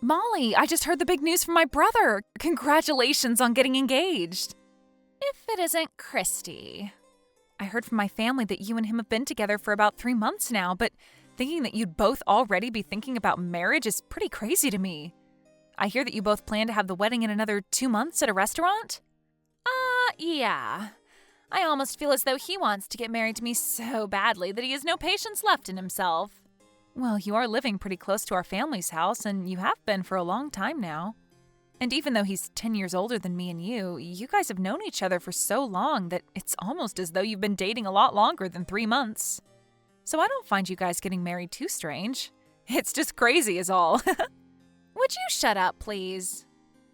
Molly, I just heard the big news from my brother. Congratulations on getting engaged. If it isn't Christy. I heard from my family that you and him have been together for about 3 months now, but thinking that you'd both already be thinking about marriage is pretty crazy to me. I hear that you both plan to have the wedding in another 2 months at a restaurant? Yeah. I almost feel as though he wants to get married to me so badly that he has no patience left in himself. Well, you are living pretty close to our family's house, and you have been for a long time now. And even though he's 10 years older than me and you guys have known each other for so long that it's almost as though you've been dating a lot longer than 3 months. So I don't find you guys getting married too strange. It's just crazy is all. Would you shut up, please?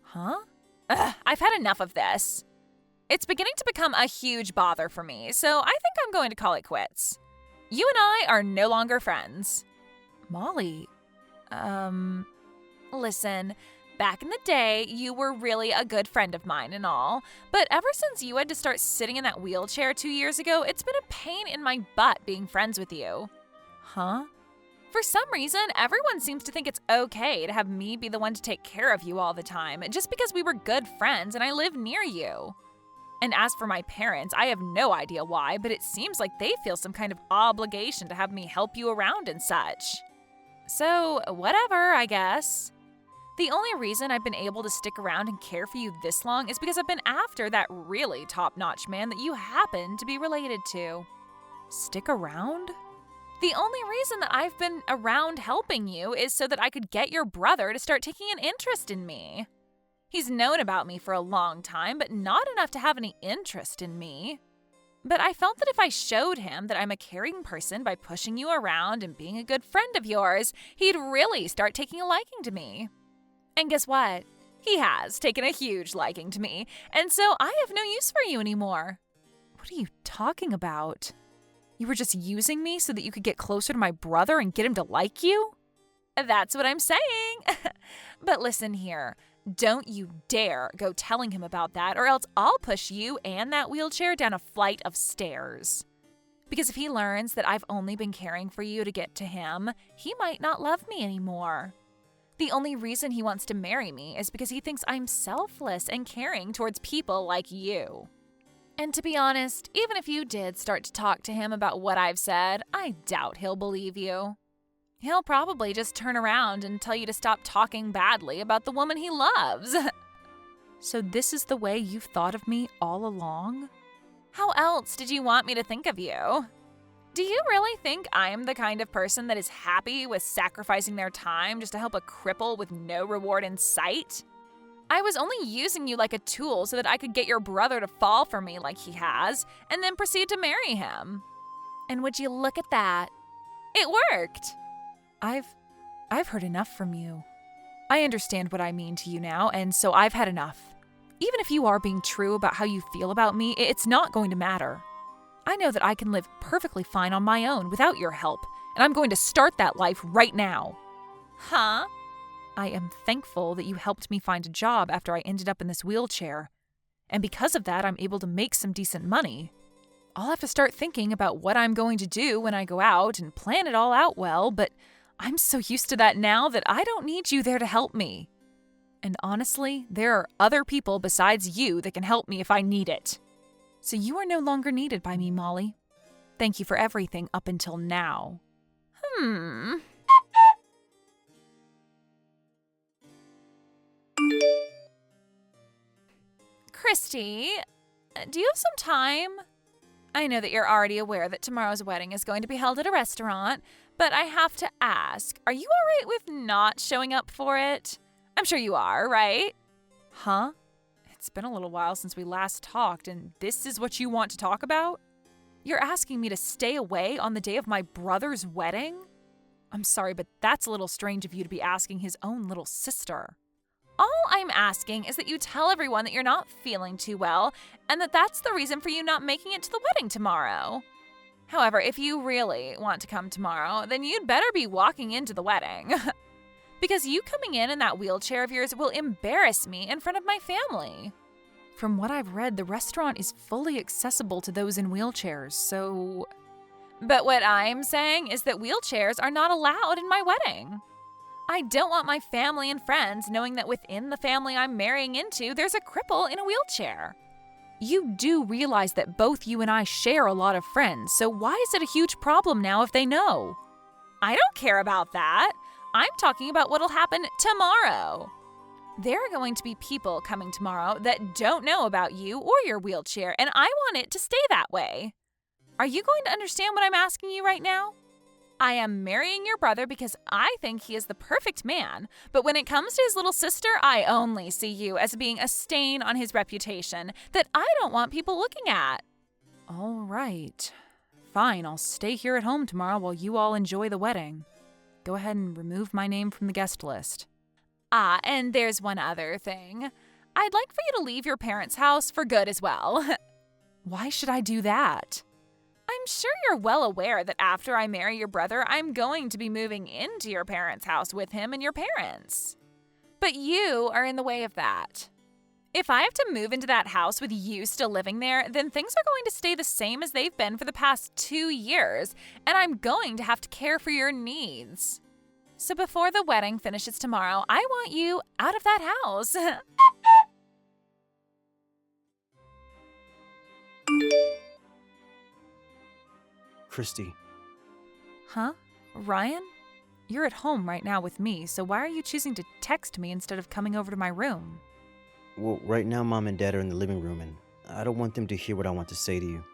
Huh? I've had enough of this. It's beginning to become a huge bother for me, so I think I'm going to call it quits. You and I are no longer friends. Molly, listen, back in the day, you were really a good friend of mine and all, but ever since you had to start sitting in that wheelchair 2 years ago, it's been a pain in my butt being friends with you. Huh? For some reason, everyone seems to think it's okay to have me be the one to take care of you all the time, just because we were good friends and I live near you. And as for my parents, I have no idea why, but it seems like they feel some kind of obligation to have me help you around and such. So, whatever, I guess. The only reason I've been able to stick around and care for you this long is because I've been after that really top-notch man that you happen to be related to. Stick around? The only reason that I've been around helping you is so that I could get your brother to start taking an interest in me. He's known about me for a long time, but not enough to have any interest in me. But I felt that if I showed him that I'm a caring person by pushing you around and being a good friend of yours, he'd really start taking a liking to me. And guess what? He has taken a huge liking to me, and so I have no use for you anymore. What are you talking about? You were just using me so that you could get closer to my brother and get him to like you? That's what I'm saying. But listen here. Don't you dare go telling him about that, or else I'll push you and that wheelchair down a flight of stairs. Because if he learns that I've only been caring for you to get to him, he might not love me anymore. The only reason he wants to marry me is because he thinks I'm selfless and caring towards people like you. And to be honest, even if you did start to talk to him about what I've said, I doubt he'll believe you. He'll probably just turn around and tell you to stop talking badly about the woman he loves. So this is the way you've thought of me all along? How else did you want me to think of you? Do you really think I'm the kind of person that is happy with sacrificing their time just to help a cripple with no reward in sight? I was only using you like a tool so that I could get your brother to fall for me like he has, and then proceed to marry him. And would you look at that? It worked! I've heard enough from you. I understand what I mean to you now, and so I've had enough. Even if you are being true about how you feel about me, it's not going to matter. I know that I can live perfectly fine on my own without your help, and I'm going to start that life right now. Huh? I am thankful that you helped me find a job after I ended up in this wheelchair. And because of that, I'm able to make some decent money. I'll have to start thinking about what I'm going to do when I go out and plan it all out well, but I'm so used to that now that I don't need you there to help me. And honestly, there are other people besides you that can help me if I need it. So you are no longer needed by me, Molly. Thank you for everything up until now. Christy, do you have some time? I know that you're already aware that tomorrow's wedding is going to be held at a restaurant, but I have to ask, are you all right with not showing up for it? I'm sure you are, right? Huh? It's been a little while since we last talked, and this is what you want to talk about? You're asking me to stay away on the day of my brother's wedding? I'm sorry, but that's a little strange of you to be asking his own little sister. All I'm asking is that you tell everyone that you're not feeling too well, and that that's the reason for you not making it to the wedding tomorrow. However, if you really want to come tomorrow, then you'd better be walking into the wedding. Because you coming in that wheelchair of yours will embarrass me in front of my family. From what I've read, the restaurant is fully accessible to those in wheelchairs, so... But what I'm saying is that wheelchairs are not allowed in my wedding. I don't want my family and friends knowing that within the family I'm marrying into, there's a cripple in a wheelchair. You do realize that both you and I share a lot of friends, so why is it a huge problem now if they know? I don't care about that. I'm talking about what'll happen tomorrow. There are going to be people coming tomorrow that don't know about you or your wheelchair, and I want it to stay that way. Are you going to understand what I'm asking you right now? I am marrying your brother because I think he is the perfect man, but when it comes to his little sister, I only see you as being a stain on his reputation that I don't want people looking at. All right. Fine, I'll stay here at home tomorrow while you all enjoy the wedding. Go ahead and remove my name from the guest list. And there's one other thing. I'd like for you to leave your parents' house for good as well. Why should I do that? I'm sure you're well aware that after I marry your brother, I'm going to be moving into your parents' house with him and your parents. But you are in the way of that. If I have to move into that house with you still living there, then things are going to stay the same as they've been for the past 2 years, and I'm going to have to care for your needs. So before the wedding finishes tomorrow, I want you out of that house. Christy. Huh? Ryan? You're at home right now with me, so why are you choosing to text me instead of coming over to my room? Well, right now Mom and Dad are in the living room, and I don't want them to hear what I want to say to you.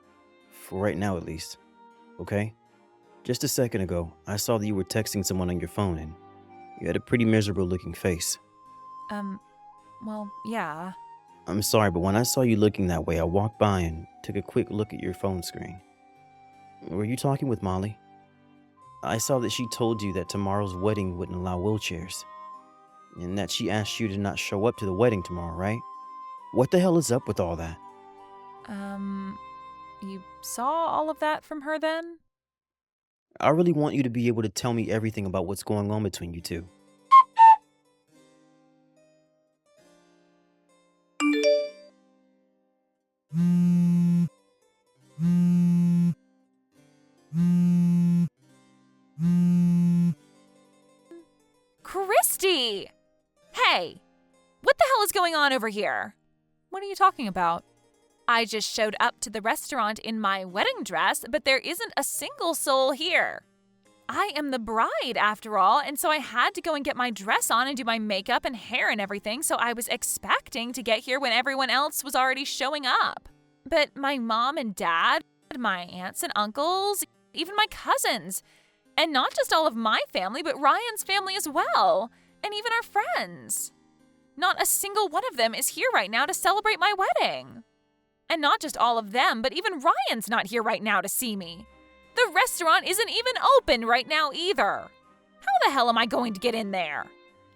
For right now, at least. Okay? Just a second ago, I saw that you were texting someone on your phone, and you had a pretty miserable looking face. Well, yeah. I'm sorry, but when I saw you looking that way, I walked by and took a quick look at your phone screen. Were you talking with Molly? I saw that she told you that tomorrow's wedding wouldn't allow wheelchairs, and that she asked you to not show up to the wedding tomorrow, right? What the hell is up with all that? You saw all of that from her then? I really want you to be able to tell me everything about what's going on between you two. Christy! Hey! What the hell is going on over here? What are you talking about? I just showed up to the restaurant in my wedding dress, but there isn't a single soul here. I am the bride, after all, and so I had to go and get my dress on and do my makeup and hair and everything, so I was expecting to get here when everyone else was already showing up. But my mom and dad, my aunts and uncles, even my cousins, and not just all of my family, but Ryan's family as well, and even our friends. Not a single one of them is here right now to celebrate my wedding. And not just all of them, but even Ryan's not here right now to see me. The restaurant isn't even open right now either. How the hell am I going to get in there?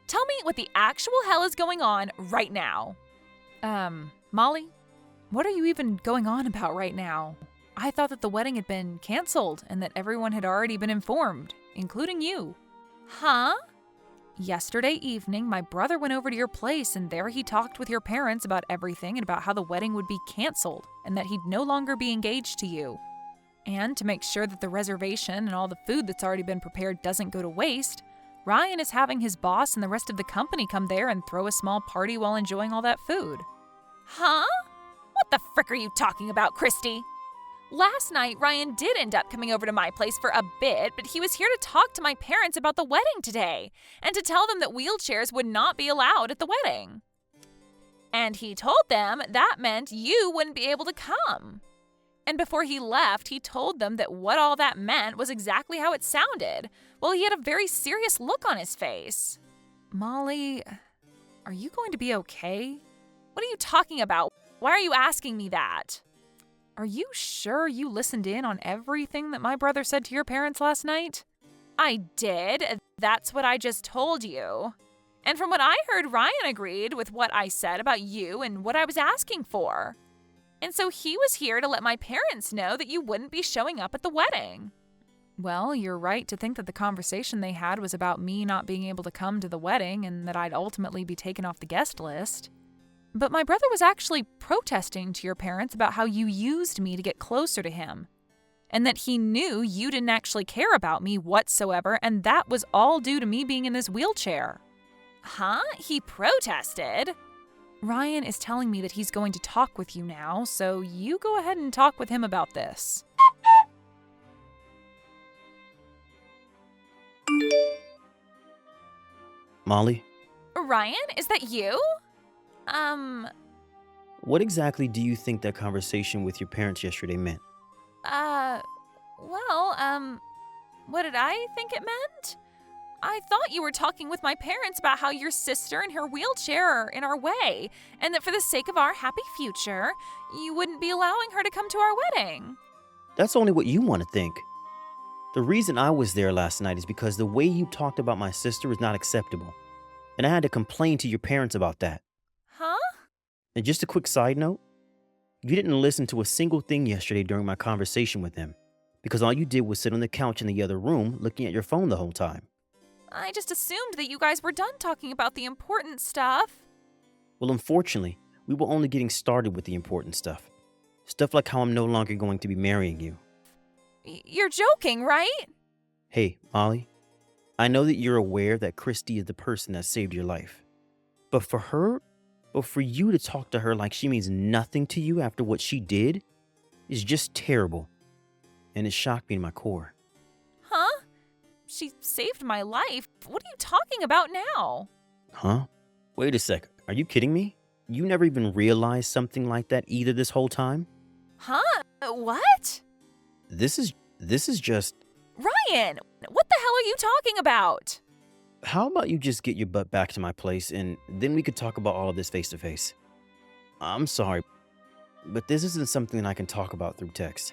Tell me what the actual hell is going on right now. Molly, what are you even going on about right now? I thought that the wedding had been canceled and that everyone had already been informed, including you. Huh? Yesterday evening, my brother went over to your place and there he talked with your parents about everything and about how the wedding would be canceled and that he'd no longer be engaged to you. And to make sure that the reservation and all the food that's already been prepared doesn't go to waste, Ryan is having his boss and the rest of the company come there and throw a small party while enjoying all that food. Huh? What the frick are you talking about, Christy? Last night, Ryan did end up coming over to my place for a bit, but he was here to talk to my parents about the wedding today and to tell them that wheelchairs would not be allowed at the wedding. And he told them that meant you wouldn't be able to come. And before he left, he told them that what all that meant was exactly how it sounded. Well, he had a very serious look on his face. Molly, are you going to be okay? What are you talking about? Why are you asking me that? Are you sure you listened in on everything that my brother said to your parents last night? I did. That's what I just told you. And from what I heard, Ryan agreed with what I said about you and what I was asking for. And so he was here to let my parents know that you wouldn't be showing up at the wedding. Well, you're right to think that the conversation they had was about me not being able to come to the wedding and that I'd ultimately be taken off the guest list. But my brother was actually protesting to your parents about how you used me to get closer to him. and that he knew you didn't actually care about me whatsoever, and that was all due to me being in this wheelchair. Huh? He protested? Ryan is telling me that he's going to talk with you now, so you go ahead and talk with him about this. Molly, Ryan, is that you? what exactly do you think that conversation with your parents yesterday meant? What did I think it meant? I thought you were talking with my parents about how your sister and her wheelchair are in our way, and that for the sake of our happy future, you wouldn't be allowing her to come to our wedding. That's only what you want to think. The reason I was there last night is because the way you talked about my sister is not acceptable. And I had to complain to your parents about that. Huh? And just a quick side note, you didn't listen to a single thing yesterday during my conversation with them, because all you did was sit on the couch in the other room looking at your phone the whole time. I just assumed that you guys were done talking about the important stuff. Well, unfortunately, we were only getting started with the important stuff. Stuff like how I'm no longer going to be marrying you. You're joking, right? Hey, Molly, I know that you're aware that Christy is the person that saved your life. But for you to talk to her like she means nothing to you after what she did is just terrible. And it shocked me to my core. Huh? She saved my life. What are you talking about now? Huh? Wait a sec. Are you kidding me? You never even realized something like that either this whole time? Huh? What? This is just... Ryan, what the hell are you talking about? How about you just get your butt back to my place and then we could talk about all of this face to face? I'm sorry, but this isn't something that I can talk about through text.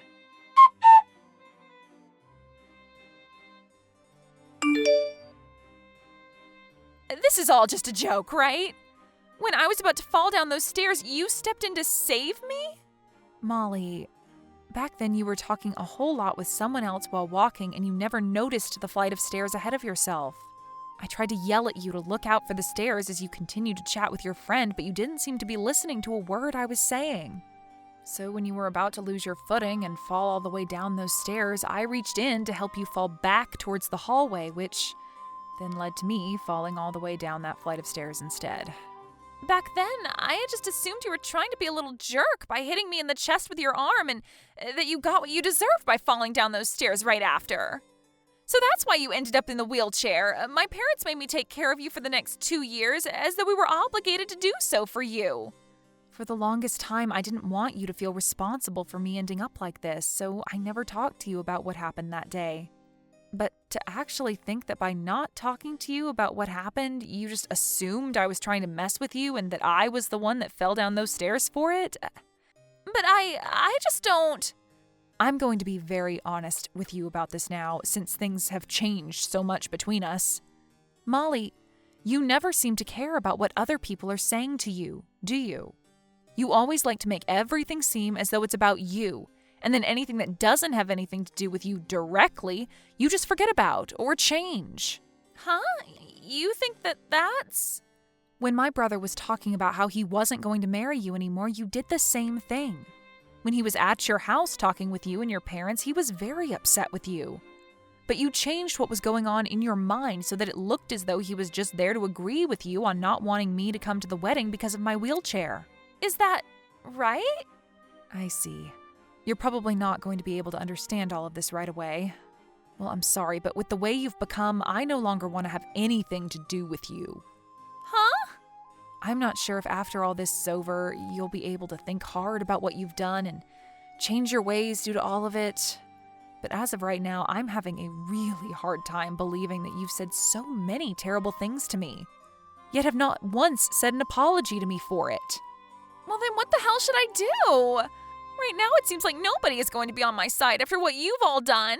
This is all just a joke, right? When I was about to fall down those stairs, you stepped in to save me? Molly, back then you were talking a whole lot with someone else while walking and you never noticed the flight of stairs ahead of yourself. I tried to yell at you to look out for the stairs as you continued to chat with your friend, but you didn't seem to be listening to a word I was saying. So when you were about to lose your footing and fall all the way down those stairs, I reached in to help you fall back towards the hallway, which then led to me falling all the way down that flight of stairs instead. Back then, I had just assumed you were trying to be a little jerk by hitting me in the chest with your arm and that you got what you deserved by falling down those stairs right after. So that's why you ended up in the wheelchair. My parents made me take care of you for the next 2 years as though we were obligated to do so for you. For the longest time, I didn't want you to feel responsible for me ending up like this, so I never talked to you about what happened that day. But to actually think that by not talking to you about what happened, you just assumed I was trying to mess with you and that I was the one that fell down those stairs for it? But I just don't... I'm going to be very honest with you about this now, since things have changed so much between us. Molly, you never seem to care about what other people are saying to you, do you? You always like to make everything seem as though it's about you, and then anything that doesn't have anything to do with you directly, you just forget about or change. Huh? You think that's... When my brother was talking about how he wasn't going to marry you anymore, you did the same thing. When he was at your house talking with you and your parents, he was very upset with you. But you changed what was going on in your mind so that it looked as though he was just there to agree with you on not wanting me to come to the wedding because of my wheelchair. Is that right? I see. You're probably not going to be able to understand all of this right away. Well, I'm sorry, but with the way you've become, I no longer want to have anything to do with you. Huh? I'm not sure if after all this is over, you'll be able to think hard about what you've done and change your ways due to all of it. But as of right now, I'm having a really hard time believing that you've said so many terrible things to me, yet have not once said an apology to me for it. Well, then what the hell should I do? Right now, it seems like nobody is going to be on my side after what you've all done.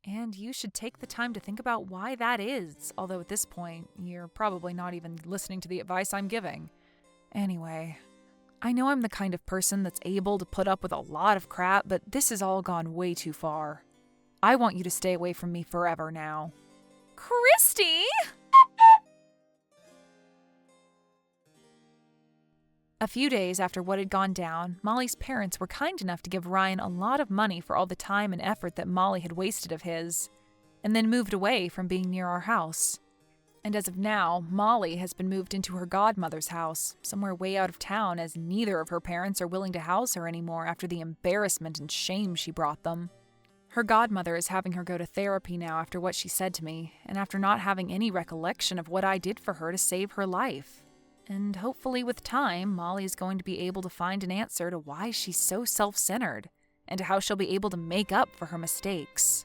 And you should take the time to think about why that is, although at this point, you're probably not even listening to the advice I'm giving. Anyway, I know I'm the kind of person that's able to put up with a lot of crap, but this has all gone way too far. I want you to stay away from me forever now. Christy! A few days after what had gone down, Molly's parents were kind enough to give Ryan a lot of money for all the time and effort that Molly had wasted of his, and then moved away from being near our house. And as of now, Molly has been moved into her godmother's house, somewhere way out of town, as neither of her parents are willing to house her anymore after the embarrassment and shame she brought them. Her godmother is having her go to therapy now after what she said to me, and after not having any recollection of what I did for her to save her life. And hopefully with time, Molly is going to be able to find an answer to why she's so self-centered, and to how she'll be able to make up for her mistakes.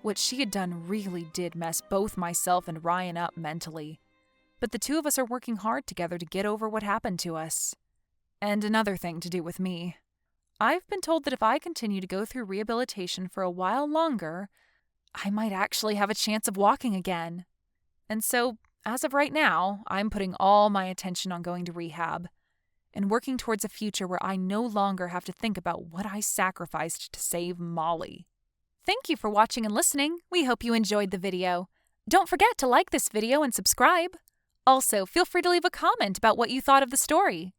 What she had done really did mess both myself and Ryan up mentally. But the two of us are working hard together to get over what happened to us. And another thing to do with me. I've been told that if I continue to go through rehabilitation for a while longer, I might actually have a chance of walking again. And so, as of right now, I'm putting all my attention on going to rehab and working towards a future where I no longer have to think about what I sacrificed to save Molly. Thank you for watching and listening. We hope you enjoyed the video. Don't forget to like this video and subscribe. Also, feel free to leave a comment about what you thought of the story.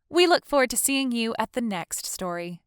We look forward to seeing you at the next story.